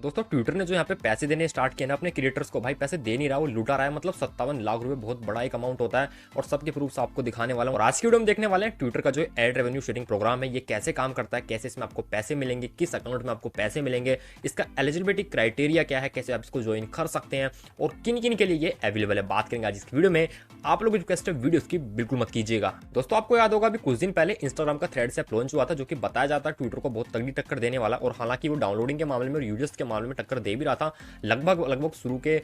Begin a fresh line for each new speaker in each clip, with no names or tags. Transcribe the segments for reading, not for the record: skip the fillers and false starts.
दोस्तों ट्विटर ने जो यहाँ पे पैसे देने स्टार्ट किए ना अपने क्रिएटर्स को, भाई पैसे दे नहीं रहा, वो लुटा रहा है। मतलब 57 लाख रुपए बहुत बड़ा एक अमाउंट होता है और सबके प्रूफ्स आपको दिखाने वाला हूं। और आज की वीडियो में देखने वाले हैं ट्विटर का जो एड रेवेन्यू शेयरिंग प्रोग्राम है ये कैसे काम करता है, कैसे इसमें आपको पैसे मिलेंगे, किस अकाउंट में आपको पैसे मिलेंगे, इसका एलिजिबिलिटी क्राइटेरिया क्या है, कैसे आप इसको ज्वाइन कर सकते हैं और किन किन के लिए ये अवेलेबल है, बात करेंगे आज इस वीडियो में। आप लोग रिक्वेस्ट है वीडियो की बिल्कुल मत कीजिएगा। दोस्तों आपको याद होगा अभी कुछ दिन पहले इंस्टाग्राम का थ्रेड से लॉन्च हुआ था जो कि बताया जाता है ट्विटर को बहुत तगड़ी टक्कर देने वाला। और हालांकि वो डाउनलोडिंग के मामले में और यूजर्स के मामले में टक्कर दे भी रहा था। लगभग शुरू के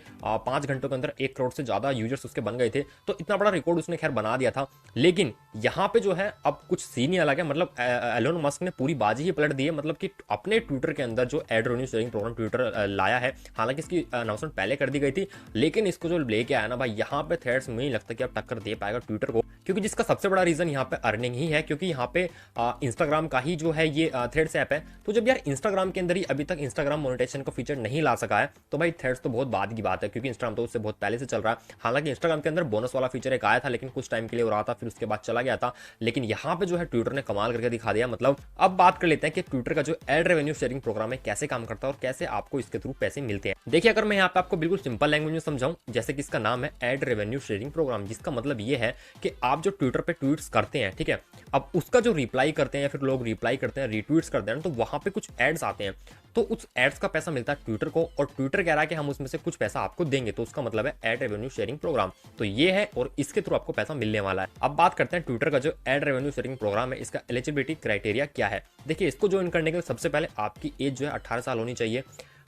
5 घंटों के अंदर 1 करोड़ से ज्यादा यूजर्स उसके बन गए थे, तो इतना बड़ा रिकॉर्ड उसने खैर बना दिया था। लेकिन यहाँ पे जो है अब कुछ सीन ही अलग है। मतलब एलोन मस्क ने पूरी बाजी ही पलट दी है। मतलब कि अपने ट्विटर के अंदर जो ad revenue sharing programme Twitter लाया है, हालांकि इसकी अनाउंसमेंट पहले कर दी गई थी, लेकिन इसको जो लेके आया ना भाई, यहाँ पे थ्रेड्स में नहीं लगता कि अब टक्कर दे पाएगा ट्विटर को, क्योंकि जिसका सबसे बड़ा रीजन यहाँ पे अर्निंग ही है। क्योंकि यहाँ पे इंस्टाग्राम का ही जो है ये थ्रेड्स ऐप है, तो जब यार इंस्टाग्राम के अंदर ही अभी तक इंस्टाग्राम मोनेटाइजेशन का फीचर नहीं ला सका है, तो भाई थ्रेड्स तो बहुत बाद की बात है, क्योंकि इंस्टाग्राम तो उससे बहुत पहले से चल रहा है। हालांकि इंस्टाग्राम के अंदर बोनस वाला फीचर एक आया था, लेकिन कुछ टाइम के लिए हो रहा था, फिर उसके बाद चला गया था। लेकिन यहाँ पे जो है ट्विटर ने कमाल करके दिखा दिया। मतलब अब बात कर लेते हैं कि ट्विटर का जो एड रेवेन्यू शेयरिंग प्रोग्राम है कैसे काम करता है और कैसे आपको इसके थ्रू पैसे मिलते हैं। देखिए अगर मैं यहाँ पे आपको बिल्कुल सिंपल लैंग्वेज में समझाऊं, जैसे कि इसका नाम है एड रेवेन्यू शेयरिंग प्रोग्राम, जिसका मतलब ये है कि आप जो ट्विटर पे ट्वीट्स करते हैं, ठीक है, अब उसका जो रिप्लाई करते हैं या फिर लोग रिप्लाई करते हैं, रीट्वीट्स करते हैं, तो वहां पे कुछ एड्स आते हैं, तो उस एड्स का पैसा मिलता है ट्विटर को, और ट्विटर कह रहा है कि हम उसमें से कुछ पैसा आपको देंगे, तो उसका मतलब है एड रेवेन्यू शेयरिंग प्रोग्राम। तो ये है और इसके थ्रू आपको पैसा मिलने वाला है। अब बात करते हैं ट्विटर का जो एड रेवेन्यू शेयरिंग प्रोग्राम है, इसका एलिजिबिलिटी क्राइटेरिया क्या है। देखिए इसको ज्वाइन करने के लिए सबसे पहले आपकी एज जो है 18 साल होनी चाहिए।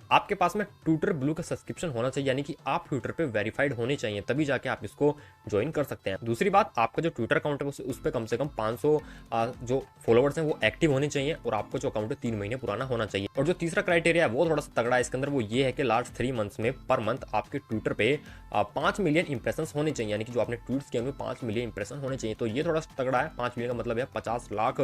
आपके पास में ट्विटर ब्लू का सब्सक्रिप्शन होना चाहिए, यानी कि आप ट्विटर पे वेरीफाइड होने चाहिए, तभी जाके आप इसको ज्वाइन कर सकते हैं। दूसरी बात, आपका जो ट्विटर अकाउंट है उस पर कम से कम 500 जो फॉलोवर्स हैं वो एक्टिव होने चाहिए, और आपका जो अकाउंट है 3 महीने पुराना होना चाहिए। और जो तीसरा क्राइटेरिया है वो थोड़ा सा तगड़ा है इसके अंदर, वो ये है कि लास्ट 3 मंथ्स में पर मंथ आपके ट्विटर पे 5 मिलियन इंप्रेशन होने चाहिए, यानी कि जो आपने ट्वीट्स किए उनमें 5 मिलियन इंप्रेशन होने चाहिए। तो ये थोड़ा सा तगड़ा है। 5 मिलियन का मतलब है 50 लाख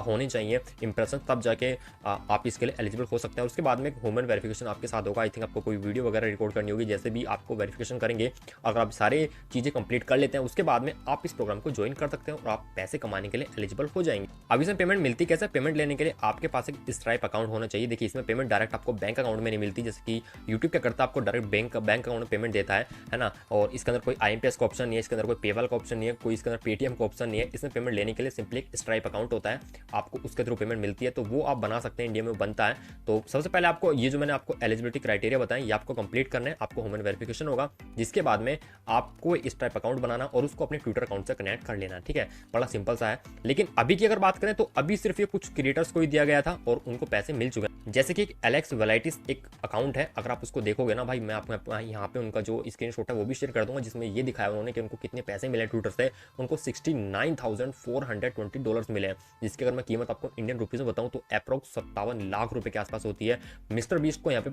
होने चाहिए इंप्रेशन, तब जाके आप इसके लिए एलिजिबल हो सकते हैं। और उसके बाद में ह्यूमन वेरिफिकेशन आपके साथ होगा। आई थिंक आपको कोई वीडियो वगैरह रिकॉर्ड करनी होगी, जैसे भी आपको वेरिफिकेशन करेंगे। अगर आप सारे चीजें कंप्लीट कर लेते हैं, उसके बाद में आप इस प्रोग्राम को ज्वाइन कर सकते हैं और आप पैसे कमाने के लिए एलिजिबल हो जाएंगे। अब इसमें पेमेंट मिलती कैसे? पेमेंट लेने के लिए आपके पास एक स्ट्राइप अकाउंट होना चाहिए। देखिए इसमें पेमेंट डायरेक्ट आपको बैंक अकाउंट में नहीं मिलती, जैसे कि यूट्यूब क्या करता है, आपको डायरेक्ट बैंक अकाउंट में पेमेंट देता है ना। और इसके अंदर कोई IMPS का ऑप्शन नहीं है, इसके अंदर कोई पेपल का ऑप्शन नहीं है, कोई इसके अंदर पेटीएम का ऑप्शन नहीं है। इसमें पेमेंट लेने के लिए सिंपली एक स्ट्राइप अकाउंट होता है, आपको उसके थ्रू पेमेंट मिलती है, तो वो आप बना सकते हैं, इंडिया में बनता है। तो सबसे पहले आपको ये जो मैंने आपको एलिजिबिलिटी क्राइटेरिया बताया, ये आपको कंप्लीट करना है। आपको ह्यूमन वेरिफिकेशन होगा, जिसके बाद में आपको इस टाइप अकाउंट बनाना और उसको अपने ट्विटर अकाउंट से कनेक्ट कर लेना, ठीक है। बड़ा सिंपल सा है। लेकिन अभी की अगर बात करें तो अभी सिर्फ ये कुछ क्रिएटर्स को ही दिया गया था और उनको पैसे मिल चुके हैं। जैसे कि एलेक्स वेलाइटिस एक अकाउंट है, अगर आप उसको देखोगे ना भाई, मैं आपको यहाँ पे उनका जो स्क्रीनशॉट है वो भी शेयर कर दूंगा, जिसमें ये दिखाया उन्होंने कि उनको कितने पैसे मिले ट्विटर से। उनको $69,420 मिले हैं, जिसकी अगर मैं कीमत आपको इंडियन रुपीज में बताऊं तो अप्रोक्स 57 लाख रुपए के आसपास होती है। मिस्टर बीस्ट को यहाँ पे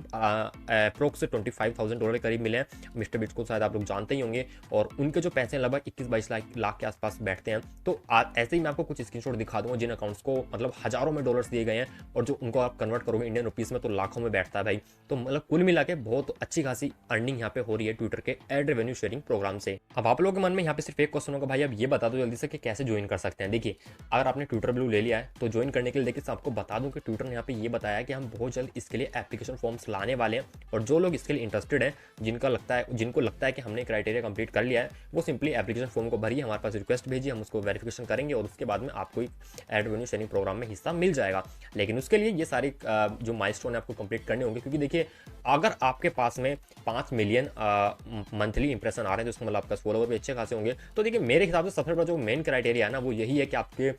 अप्रोक्स $25,000 के करीब मिले हैं। मिस्टर बीस्ट को शायद आप लोग जानते ही होंगे, और उनके जो पैसे लगभग 21-22 लाख के आसपास बैठते हैं। तो ऐसे ही मैं आपको कुछ स्क्रीनशॉट दिखा दूंगा जिन अकाउंट्स को मतलब हजारों में डॉलर्स दिए गए हैं, और जो उनको आप कन्वर्ट करोगे इंडियन रुपीज में तो लाखों में बैठता है भाई। तो मतलब कुल मिला के बहुत अच्छी खासी अर्निंग यहाँ पे हो रही है ट्विटर के एड रेवेन्यू शेयरिंग प्रोग्राम से। अब आप लोगों के मन में यहाँ पे सिर्फ एक क्वेश्चन होगा, भाई अब ये बता दो जल्दी से कि कैसे ज्वाइन कर सकते हैं। देखिए अगर आपने ट्विटर ब्लू ले लिया है तो ज्वाइन करने के लिए देखिए आपको बता दूं कि ट्विटर ने यहाँ पे ये बताया कि हम बहुत जल्द इसके लिए एप्लीकेशन फॉर्म्स लाने वाले हैं, और जो लोग इसके लिए इंटरेस्टेड है, जिनको लगता है कि हमने क्राइटेरिया कंप्लीट कर लिया है, वो सिंपली एप्लीकेशन फॉर्म को भरिए, हमारे पास रिक्वेस्ट भेजिए, हम उसको वेरिफिकेशन करेंगे और उसके बाद में आपको एक एड रेवेन्यू शेयरिंग प्रोग्राम में हिस्सा मिल जाएगा। लेकिन उसके लिए ये सारी जो माइलस्टोन है आपको कंप्लीट करने होंगे, क्योंकि देखिए अगर आपके पास में 5 मिलियन मंथली इंप्रेशन आ रहे हैं, तो उसका मतलब आपका फॉलोवर भी अच्छे खासे होंगे। तो देखिए मेरे हिसाब से सबसे बड़ा जो मेन क्राइटेरिया है ना, वो यही है कि आपके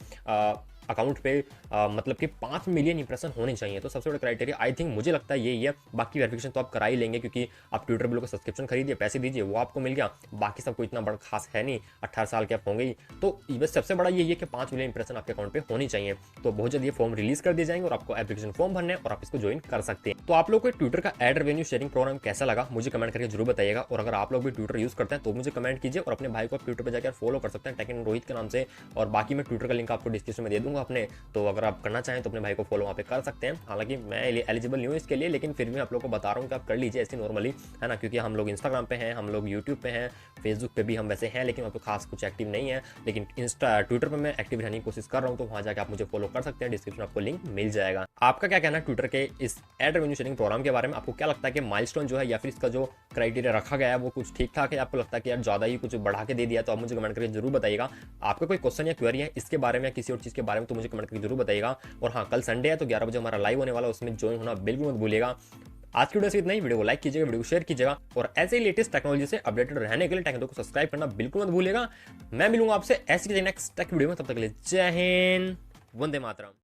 अकाउंट पे मतलब कि 5 मिलियन इंप्रेशन होने चाहिए। तो सबसे बड़ा क्राइटेरिया आई थिंक मुझे लगता है यही है। बाकी वेरिफिकेशन तो आप करा ही लेंगे, क्योंकि आप ट्विटर ब्लू का सब्सक्रिप्शन खरीदिए, पैसे दीजिए, वो आपको मिल गया। बाकी सब कोई इतना बड़ा खास है नहीं, 18 साल के आप होंगे ही। तो बस सबसे बड़ा यही है कि 5 मिलियन इंप्रेशन आपके अकाउंट पे होनी चाहिए। तो बहुत जल्द ये फॉर्म रिलीज कर दिए जाएंगे और आपको एप्लीकेशन फॉर्म भरने और आप इसको ज्वाइन कर सकते हैं। तो आप लोग को ट्विटर का एड रेवेन्यू शेयरिंग प्रोग्राम कैसा लगा मुझे कमेंट करके जरूर बताइएगा। और अगर आप लोग भी ट्विटर यूज करते हैं तो मुझे कमेंट कीजिए, और अपने भाई को आप ट्विटर पर जाकर फॉलो कर सकते हैं टेक एंड रोहित के नाम से। और बाकी मैं ट्विटर का लिंक आपको डिस्क्रिप्शन में दे दूंगा। दूंगा अपने, तो अगर आप करना चाहें तो अपने भाई को फॉलो वहाँ पे कर सकते हैं। हालांकि मैं एलिजिबल नहीं हूँ इसके लिए, लेकिन फिर भी आप लोग को बता रहा हूँ कि आप कर लीजिए ऐसे नॉर्मली, है ना, क्योंकि हम लोग इंस्टाग्राम पे हैं, हम लोग यूट्यूब पे हैं, फेसबुक पे भी हम वैसे हैं, लेकिन वहाँ पे खास कुछ एक्टिव नहीं है। लेकिन ट्विटर पर मैं एक्टिव रहने की कोशिश कर रहा हूँ, तो वहाँ जाकर आप मुझे फॉलो कर सकते हैं, डिस्क्रिप्शन आपको लिंक मिल जाएगा। आपका क्या कहना है ट्विटर के इस एड रेवेन्यू शेयरिंग प्रोग्राम के बारे में? आपको क्या लगता है कि माइलस्टोन जो है या फिर इसका जो क्राइटेरिया रखा गया है वो कुछ ठीक ठाक है? आपको लगता है कि यार ज़्यादा ही कुछ बढ़ा के दे दिया? तो आप मुझे कमेंट करके जरूर बताइएगा। आपका कोई क्वेश्चन या क्वेरी है इसके बारे में या किसी और चीज़ के बारे में, तो मुझे कमेंट करके जरूर बताइएगा। और हाँ, कल संडे है तो 11 बजे हमारा लाइव होने वाला है, उसमें ज्वाइन होना बिल्कुल मत भूलिएगा। आज की वीडियो से इतना ही। वीडियो को लाइक कीजिएगा, वीडियो को शेयर कीजिएगा, और ऐसे ही लेटेस्ट टेक्नोलॉजी से अपडेटेड रहने के लिए टेक्नो को सब्सक्राइब करना बिल्कुल मत भूलिएगा। मैं मिलूंगा आपसे ऐसी नेक्स्ट टेक वीडियो में, तब तक के लिए जय हिंद, वंदे मातरम।